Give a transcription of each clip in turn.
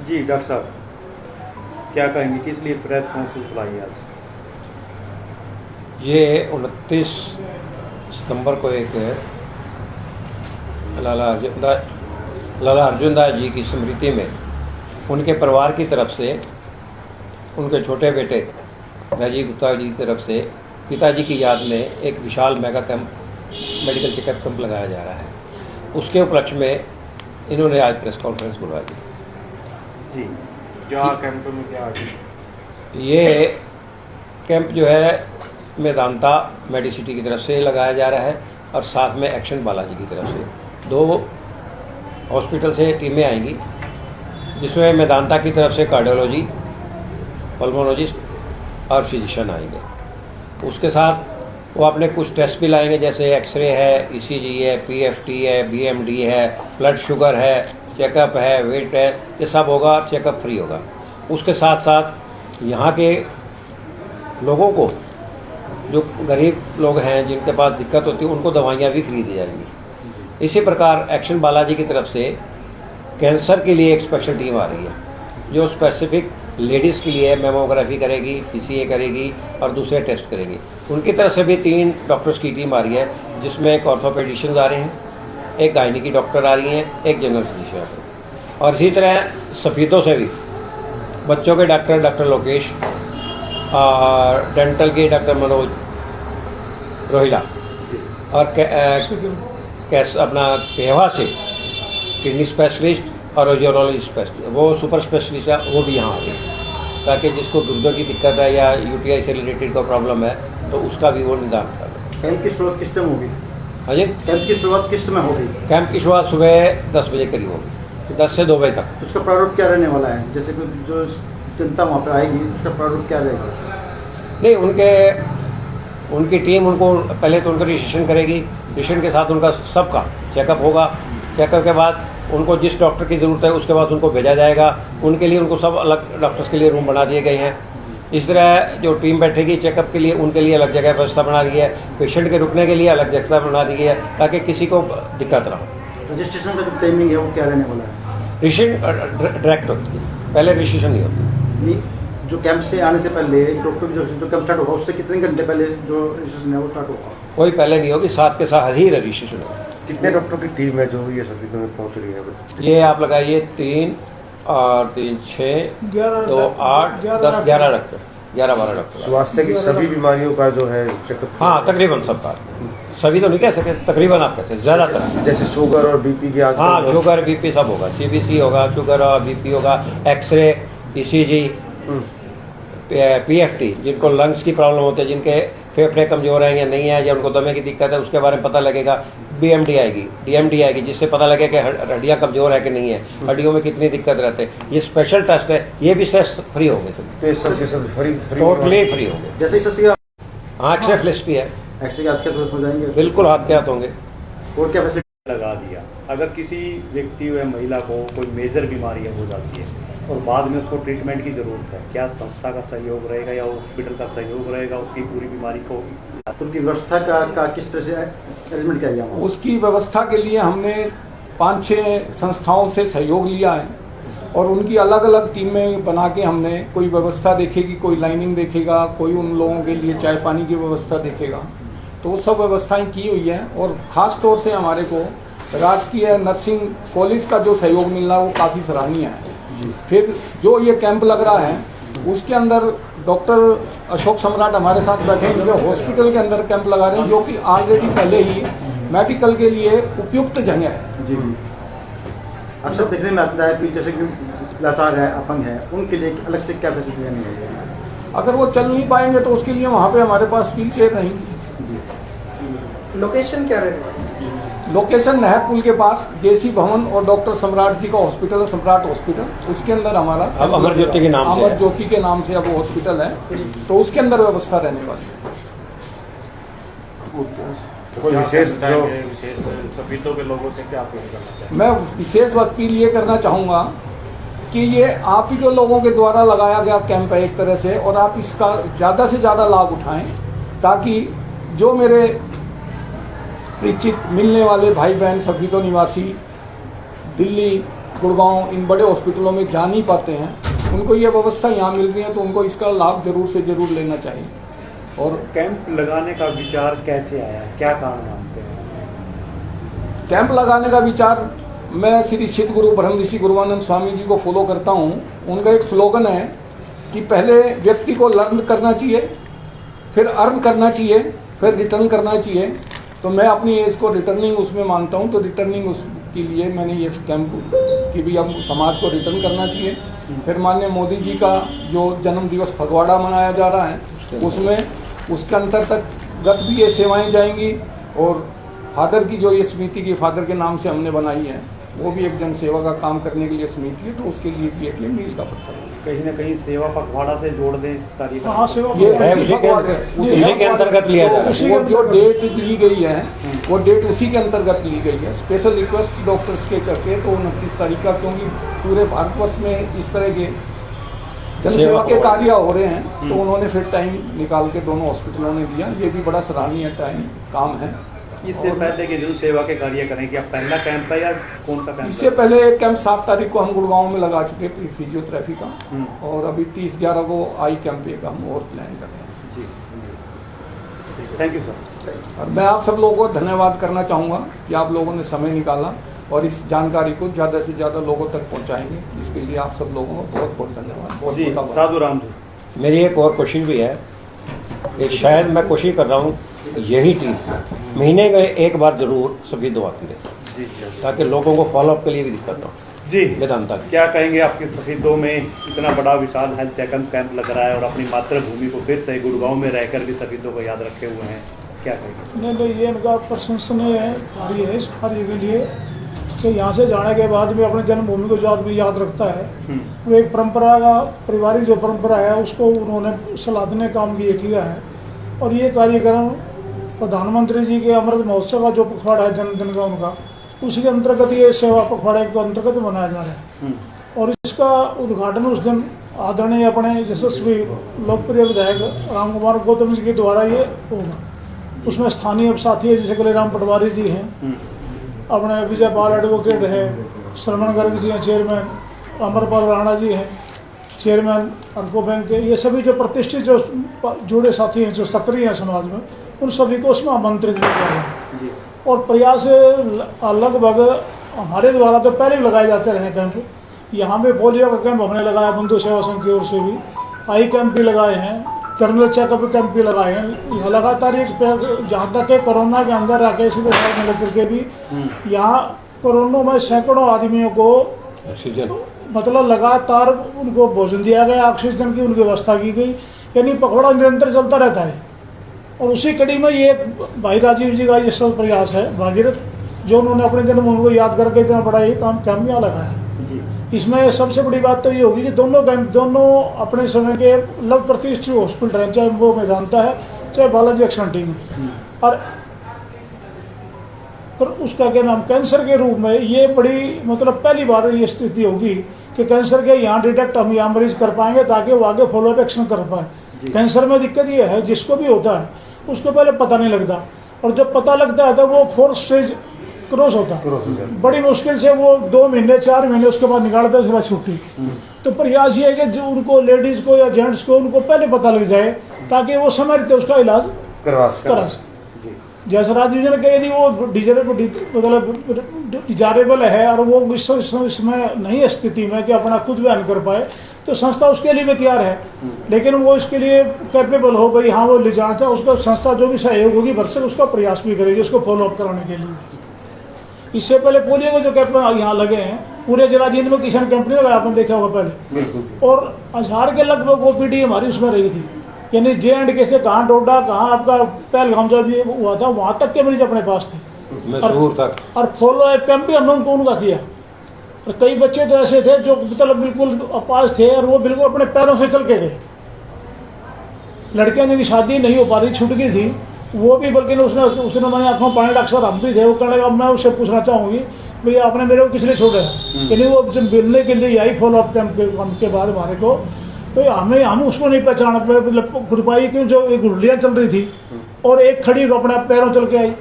जी doctor साहब, क्या कहेंगे, किस लिए प्रेस कॉन्फ्रेंस बुलाई आज? ये 29 सितंबर को एक लाला अर्जुन दास जी की स्मृति में उनके परिवार की तरफ से उनके छोटे बेटे राजीव गुप्ता जी की तरफ से पिताजी की याद में एक विशाल mega camp medical checkup camp लगाया जा रहा है। उसके उपलक्ष्य में इन्होंने आज प्रेस कॉन्फ्रेंस बुला दी। जी, क्या कैंप में क्या आज? ये कैंप जो है मेदांता मेडिसिटी की तरफ से लगाया जा रहा है और साथ में एक्शन बालाजी की तरफ से 2 हॉस्पिटल से टीमें आएंगी, जिसमें मेदांता की तरफ से कार्डियोलॉजी, पल्मोनोलॉजिस्ट और फिजिशियन आएंगे। उसके साथ वो अपने कुछ टेस्ट भी लाएंगे, जैसे एक्सरे है, ईसीजी है, पीएफटी है, बीएमडी है, ब्लड शुगर है, चेकअप है, वेट है, ये सब होगा, चेकअप फ्री होगा। उसके साथ साथ यहाँ के लोगों को, जो गरीब लोग हैं जिनके पास दिक्कत होती है, उनको दवाइयाँ भी फ्री दी जाएंगी। इसी प्रकार एक्शन बालाजी की तरफ से कैंसर के लिए एक स्पेशल टीम आ रही है, जो स्पेसिफिक लेडीज़ के लिए मेमोग्राफी करेगी, पीसीए करेगी और दूसरे टेस्ट करेगी। उनकी तरफ से भी 3 डॉक्टर्स की टीम आ रही है, जिसमें एक ऑर्थोपेडिशियंस आ रहे हैं, एक गायनिकी डॉक्टर आ रही हैं, एक जनरल फिजिशियन आ रही है। और इसी तरह सफीदों से भी बच्चों के डॉक्टर लोकेश और डेंटल के डॉक्टर मनोज रोहिला और अपना केहवा से किडनी स्पेशलिस्ट और यूरोलॉजी स्पेशलिस्ट, वो सुपर स्पेशलिस्ट है, वो भी यहाँ आ गए, ताकि जिसको गुर्दों की दिक्कत है या यूटीआई से रिलेटेड कोई प्रॉब्लम है तो उसका भी वो निदान कर। कैंप की शुरुआत किस टाइम होगी? हाँ जी, कैंप की शुरुआत किस समय होगी? कैंप की शुरुआत सुबह 10 बजे करीब होगी, 10 से 2 बजे तक। उसका प्रारूप क्या रहने वाला है? जैसे कि जो जनता वहाँ पर आएगी, उसका प्रारूप क्या रहेगा? नहीं, उनकी टीम उनको पहले तो उनका रजिस्ट्रेशन करेगी, रजिस्ट्रेशन के साथ उनका सबका चेकअप होगा। चेकअप के बाद उनको जिस डॉक्टर की ज़रूरत है उसके बाद उनको भेजा जाएगा। उनके लिए उनको सब अलग डॉक्टर्स के लिए रूम बना दिए गए हैं। इस तरह जो टीम बैठेगी चेकअप के लिए, उनके लिए अलग जगह व्यवस्था बना दी है, पेशेंट के रुकने के लिए अलग जगह बना दी है, ताकि किसी को दिक्कत ना हो। रजिस्ट्रेशन का जो टाइमिंग है वो क्या रहने वाला है? रजिस्ट्रेशन डायरेक्ट होती है, पहले रजिस्ट्रेशन नहीं होती। जो कैंप से आने से पहले डॉक्टर जो कैंप स्टार्ट होगा उससे कितने घंटे पहले जो रजिस्ट्रेशन है वो स्टार्ट होगा? कोई पहले नहीं होगी, साथ के साथ ही रजिस्ट्रेशन होगा। कितने डॉक्टरों की टीम है जो ये सभी में पहुंच रही है? ये आप लगाइए 3 और 3 6 2 8 10 11 डॉक्टर, 11-12 डॉक्टर। स्वास्थ्य की सभी बीमारियों का जो है चेकअप? हाँ, तकरीबन सबका, सभी तो नहीं कह सकते, तकरीबन आप कहते हैं, ज्यादातर। जैसे शुगर और बीपी की आदत? हाँ, शुगर बीपी सब होगा, सीबीसी होगा, शुगर और बीपी होगा, एक्सरे, ईसीजी, पीएफटी, जिनको लंग्स की प्रॉब्लम होती है, जिनके फेफड़े कमजोर हैं या नहीं है, या उनको दमे की दिक्कत है, उसके बारे में पता लगेगा। बीएमडी आएगी, डीएमडी आएगी, जिससे पता लगे कि हड्डियां कमजोर है कि नहीं है, हड्डियों में कितनी दिक्कत रहते हैं। ये स्पेशल टेस्ट है, ये भी टेस्ट फ्री होंगे, टोटली फ्री होंगे। जैसे ही हाँ, एक्सरे फ्लिस्ट भी है, एक्सरे के हाथ के हो जाएंगे, बिल्कुल हाथ के हाथ होंगे। और क्या फैसिलिटी लगा दिया? अगर किसी व्यक्ति या महिला को कोई मेजर बीमारी हो जाती है और बाद में उसको ट्रीटमेंट की जरूरत है, क्या संस्था का सहयोग रहेगा या हॉस्पिटल का सहयोग रहेगा उसकी पूरी बीमारी को? तो उनकी व्यवस्था का किस तरह से अरेंजमेंट किया गया? उसकी व्यवस्था के लिए हमने 5-6 संस्थाओं से सहयोग लिया है और उनकी अलग अलग टीमें बना के हमने, कोई व्यवस्था देखेगी, कोई लाइनिंग देखेगा, कोई उन लोगों के लिए चाय पानी की व्यवस्था देखेगा, तो वो सब व्यवस्थाएं की हुई है। और ख़ास तौर से हमारे को राजकीय नर्सिंग कॉलेज का जो सहयोग मिल रहा है वो काफ़ी सराहनीय है। फिर जो ये कैंप लग रहा है उसके अंदर डॉक्टर अशोक सम्राट हमारे साथ बैठे हैं, जो हॉस्पिटल के अंदर कैंप लगा रहे हैं, जो कि ऑलरेडी पहले ही मेडिकल के लिए उपयुक्त जगह है। जी, अक्सर देखने में आता है कि जैसे कि लाचार है, अपंग है, उनके लिए अलग से क्या फैसिलिटी नहीं है? अगर वो चल नहीं पाएंगे तो उसके लिए वहाँ पे हमारे पास व्हील चेयर रहेंगी। लोकेशन क्या रहेगा? लोकेशन नहर पुल के पास जेसी भवन और डॉक्टर सम्राट जी का हॉस्पिटल है, सम्राट हॉस्पिटल, उसके अंदर हमारा अब अमर ज्योति के नाम से, अमर ज्योति के नाम से अब हॉस्पिटल है, तो उसके अंदर व्यवस्था रहने वाली है। कोई विशेष सफीदों के लोगों से क्या अपील करना चाहिए? मैं विशेष अपील ये करना चाहूँगा कि ये आप ही जो लोगों के द्वारा लगाया गया कैंप है एक तरह से, और आप इसका ज़्यादा से ज़्यादा लाभ उठाएं, ताकि जो मेरे परिचित मिलने वाले भाई बहन सफीदों निवासी दिल्ली, गुड़गांव इन बड़े हॉस्पिटलों में जा नहीं पाते हैं, उनको ये व्यवस्था यहाँ मिल रही है तो उनको इसका लाभ जरूर से जरूर लेना चाहिए। और कैंप लगाने का विचार कैसे आया, क्या कारण मानते हैं? कैंप लगाने का विचार, मैं श्री सिद्ध गुरु ब्रह्म ऋषि गुरुवानंद स्वामी जी को फॉलो करता हूँ। उनका एक स्लोगन है कि पहले व्यक्ति को लर्न करना चाहिए, फिर अर्न करना चाहिए, फिर रिटर्न करना चाहिए। तो मैं अपनी एज को रिटर्निंग उसमें मानता हूँ, तो रिटर्निंग उसके लिए मैंने ये कैंप कि भी अब समाज को रिटर्न करना चाहिए। फिर माननीय मोदी जी का जो जन्म दिवस फगवाड़ा मनाया जा रहा है, उसमें उसके अंतर्गत भी ये सेवाएं जाएंगी। और फादर की जो ये समिति की फादर के नाम से हमने बनाई है, वो भी एक जन सेवा का काम करने के लिए समिति है, तो उसके लिए भी एक मील का पत्थर है। कहीं ना कहीं सेवा पखवाड़ा से जोड़ दें इस तारीख को। हाँ, सेवा ये है, उसी के अंतर्गत लिया जा रहा है। वो जो डेट ली गई है वो डेट उसी के अंतर्गत ली गई है। स्पेशल रिक्वेस्ट डॉक्टर्स के करके तो 29 तारीख का, क्योंकि पूरे भारतवर्ष में इस तरह के जनसेवा के कार्य हो रहे हैं, तो उन्होंने फिर टाइम निकाल के दोनों हॉस्पिटलों ने दिया। ये भी बड़ा सराहनीय काम है। इससे पहले कि जो सेवा के कार्य करें, क्या पहला कैंप था या कौन सा कैंप? इससे पहले एक कैंप 7 तारीख को हम गुड़गांव में लगा चुके फिजियोथेरेपी का, और अभी 30/11 को आई कैंप एक हम और प्लान कर रहे हैं। जी, थैंक यू सर। और मैं आप सब लोगों को धन्यवाद करना चाहूँगा कि आप लोगों ने समय निकाला और इस जानकारी को ज़्यादा से ज़्यादा लोगों तक पहुँचाएंगे। इसके लिए आप सब लोगों को बहुत बहुत धन्यवाद। जी, बहुत साधु राम जी। मेरी एक और कोशिश भी है कि शायद मैं कोशिश कर रहा हूँ यही टीम महीने में एक बार जरूर सभी दो आती रहे, जी, ताकि लोगों को फॉलोअप के लिए भी दिक्कत ना हो। जी, वेदांता की क्या कहेंगे आपके शहीदों में इतना बड़ा विशाल हेल्थ चेकअप कैंप लग रहा है और अपनी मातृभूमि को फिर से गुड़गांव में रहकर भी शहीदों को याद रखे हुए हैं, क्या कहेंगे? नहीं, ये इनका प्रशंसनीय कार्य है इस कार्य के लिए कि यहाँ से जाने के बाद भी अपने जन्मभूमि को जो आदमी याद रखता है, वो एक परंपरा का, पारिवारिक जो परंपरा है उसको उन्होंने सलाहने काम किया है। और ये कार्यक्रम प्रधानमंत्री जी के अमृत महोत्सव का जो पखवाड़ा है जन्मदिन का उनका, उसी के अंतर्गत ये सेवा पखवाड़े के अंतर्गत मनाया जा रहा है। और इसका उद्घाटन उस दिन आदरणीय अपने यशस्वी लोकप्रिय विधायक राम कुमार गौतम जी के द्वारा ये होगा। उसमें स्थानीय साथी है जैसे कलीराम पटवारी जी हैं, अपने विजय पाल एडवोकेट है, श्रवण गर्ग जी हैं चेयरमैन, अमरपाल राणा जी हैं चेयरमैन अर्को बैंक के। ये सभी जो प्रतिष्ठित जो जुड़े साथी हैं, जो सक्रिय हैं समाज में, उन सभी को उसमें आमंत्रित किया गया है। और प्रयास लगभग हमारे द्वारा तो पहले भी लगाए जाते रहे कैंप। यहाँ पे पोलियो का कैंप हमने लगाया बंधु सेवा संघ की ओर से भी, आई कैंप भी लगाए हैं, जनरल चेकअप कैंप भी लगाए हैं। यह लगातार एक जहाँ तक है कोरोना के अंदर आके सीधे साथ में लेकर के भी यहाँ कोरोना में सैकड़ों आदमियों को ऑक्सीजन मतलब लगातार उनको भोजन दिया गया, ऑक्सीजन की उनकी व्यवस्था की गई। यानी पखवाड़ा निरंतर चलता रहता है। और उसी कड़ी में ये भाई राजीव जी का ये सब प्रयास है भागीरथ, जो उन्होंने अपने जन्मभूमि को याद करके इतना बड़ा ये काम यहाँ लगाया। इसमें सबसे बड़ी बात तो ये होगी कि दोनों अपने समय के लग प्रतिष्ठित हॉस्पिटल हैं, चाहे वो मेदांता है चाहे बालाजी एक्शन टीम। और उसका क्या नाम, कैंसर के रूप में ये बड़ी मतलब पहली बार ये स्थिति होगी कि कैंसर के यहाँ डिटेक्ट हम यहाँ मरीज कर पाएंगे ताकि वो आगे फॉलोअप एक्शन कर पाए। कैंसर में दिक्कत ये है जिसको भी होता है उसको पहले पता नहीं लगता, और जब पता लगता है तो वो 4th स्टेज क्रॉस होता है। बड़ी मुश्किल से वो 2 महीने 4 महीने उसके बाद निकालते हैं, उसके बाद छुट्टी। तो प्रयास ये है कि जो उनको लेडीज को या जेंट्स को उनको पहले पता लग जाए ताकि वो समय रहते उसका इलाज करा सके। जैसा राजीव जी ने कहा यदि वो मतलब डिजायरेबल है और वो इसमें नहीं है स्थिति में कि अपना खुद बयान कर पाए, तो संस्था उसके लिए भी तैयार है। लेकिन वो इसके लिए कैपेबल हो गई, हाँ वो ले जाना चाहे, उसका संस्था जो भी सहयोग होगी भरसक उसका प्रयास भी करेगी उसको फॉलोअप कराने के लिए। इससे पहले पोलियो के जो कैंप यहाँ लगे हैं पूरे जिला जींद में किसान कैंप नहीं लगा, आपने देखा होगा पहले। और 1000 के लगभग ओपीडी हमारी उसमें रही थी, यानी J&K से कहाँ डोडा कहाँ आपका पहलगाम जो भी हुआ था वहाँ तक के मरीज अपने पास थे और फॉलो कैंप भी हम लोगों उनका किया। और कई बच्चे तो ऐसे थे जो मतलब बिल्कुल अपाज थे और वो बिल्कुल अपने पैरों से चल के गए। लड़कियां जिनकी शादी नहीं हो पा रही छूट गई थी वो भी, बल्कि उसने मैंने आंखों पानी डॉक्टर हम भी थे, वो कहने लगा मैं उससे पूछना चाहूंगी भैया आपने मेरे को किस लिए छोड़ा है। यानी वो जब मिलने के लिए आई फॉलोअप कैंप के बाद हमारे को, तो हम उसको नहीं पहचाना मतलब पाई क्यों जो गुड़लियाँ चल रही थी और एक खड़ी अपने पैरों चल के आई।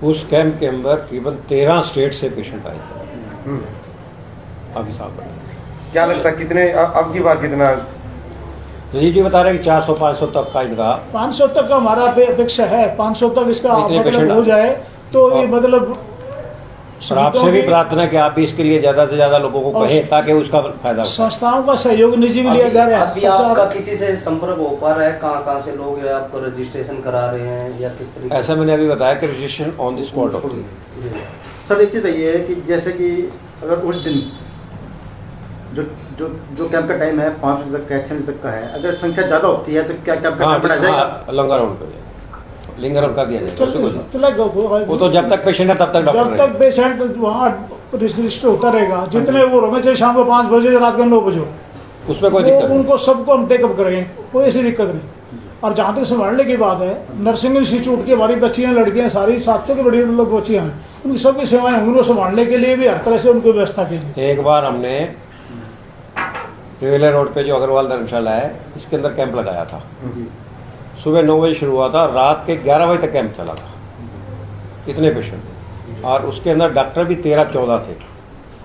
उस कैंप के अंदर करीबन 13 स्टेट से पेशेंट आए थे। अभी साल भर। क्या लगता है कितने अब की बार कितना? जी बता रहे हैं कि 400-500 तक का इनका 500 तक का हमारा अपेक्षा है, 500 तक इसका इतने मतलब पेशेंट हो जाए तो ये और- मतलब और आपसे भी प्रार्थना कि आप भी इसके लिए ज्यादा से ज्यादा लोगों को और- कहें ताकि उसका फायदा हो। संस्थाओं का सहयोग निजी में लिया जा रहा है। अभी आपका किसी से संपर्क हो पा रहा है? कहाँ से लोग या आपको रजिस्ट्रेशन करा रहे हैं या किस तरीके ऐसा मैंने अभी बताया कि रजिस्ट्रेशन ऑन द स्पॉट होती है। जी। सर एक चीज़ ये है कि जैसे कि अगर उस दिन जो जो जो कैंप का टाइम है 5 बजे तक का 6 बजे तक का है, अगर संख्या ज़्यादा होती है तो क्या कैंप का टाइम बढ़ा जाएगा? हाँ, लंगर राउंड पे लिंगर राउंड कर दिया जाएगा उसको कोई नहीं। वो तो जब तक पेशेंट है तब तक डॉक्टर जब तक पेशेंट वहाँ रजिस्टर होता रहेगा, जितने वो होंगे चाहे शाम को 5 बजे रात के 9 बजे हो, उसमें कोई वो दिक्कत नहीं। उनको सबको हम टेकअप करेंगे, कोई ऐसी दिक्कत नहीं। और जहाँ तक संभालने की बात है, नर्सिंग इंस्टीट्यूट की हमारी बच्चियाँ लड़कियाँ सारी 700 की बड़ी लोग बच्चियाँ हैं, उनकी सबकी सेवाएं होंगी, उनको संभालने के लिए भी हर तरह से उनको व्यवस्था की गई। एक बार हमने रेलवे रोड पे जो अग्रवाल धर्मशाला है इसके अंदर कैंप लगाया था। सुबह 9 बजे शुरू हुआ था, रात के 11 बजे तक कैंप चला था। इतने पेशेंट, और उसके अंदर डॉक्टर भी 13-14 थे।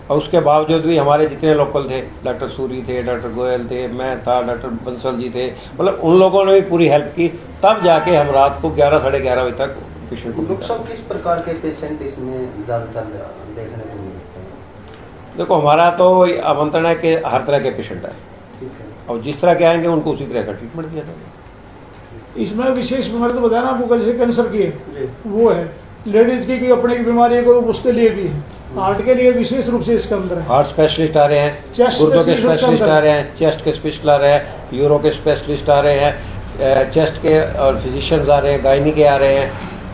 और उसके बावजूद भी हमारे जितने लोकल थे, डॉक्टर सूरी थे, डॉक्टर गोयल थे, मैं था, डॉक्टर बंसल जी थे, मतलब उन लोगों ने भी पूरी हेल्प की। तब जाके हम रात को 11-11:30 बजे तक पेशेंट को डॉक्टर साहब किस प्रकार के पेशेंट इसमें ज्यादातर देखने को मिलते हैं? देखो, हमारा तो आमंत्रण है कि हर तरह के पेशेंट आए, ठीक है। और जिस तरह के आएंगे उनको उसी तरह का ट्रीटमेंट दिया जाएगा। इसमें विशेष बीमारी तो बताया ना आपको, जैसे कैंसर की है जी। वो है, लेडीज की अपने की बीमारी है कोई, उसके लिए भी है, हार्ट के लिए विशेष रूप से इसके अंदर है। हार्ट स्पेशलिस्ट आ रहे हैं, चेस्ट गुर्दों के स्पेशलिस्ट स्पेशलिस्ट अंदर आ रहे हैं, चेस्ट के स्पेशलिस्ट आ रहे हैं, यूरो के स्पेशलिस्ट आ रहे हैं, चेस्ट के और फिजिशियंस आ रहे हैं, गायनी के आ रहे हैं,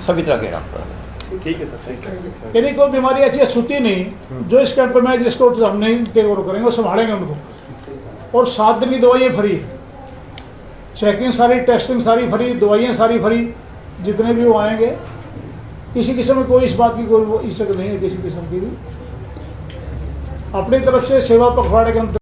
सभी तरह के डॉक्टर आ रहे हैं। ठीक है सर, थैंक यू। यानी कोई बीमारी ऐसी छूती नहीं जो इस कैंप में जिसको हम नहीं टेक ओवर करेंगे, वो संभालेंगे उनको। और 7 दिन की दवाइयाँ फ्री है, चेकिंग सारी, टेस्टिंग सारी फ्री, दवाइयाँ सारी फ्री, जितने भी वो आएंगे। किसी किस्म में कोई इस बात की कोई इज्जत नहीं है, किसी किस्म की भी अपनी तरफ से सेवा पखवाड़े के अंतर्गत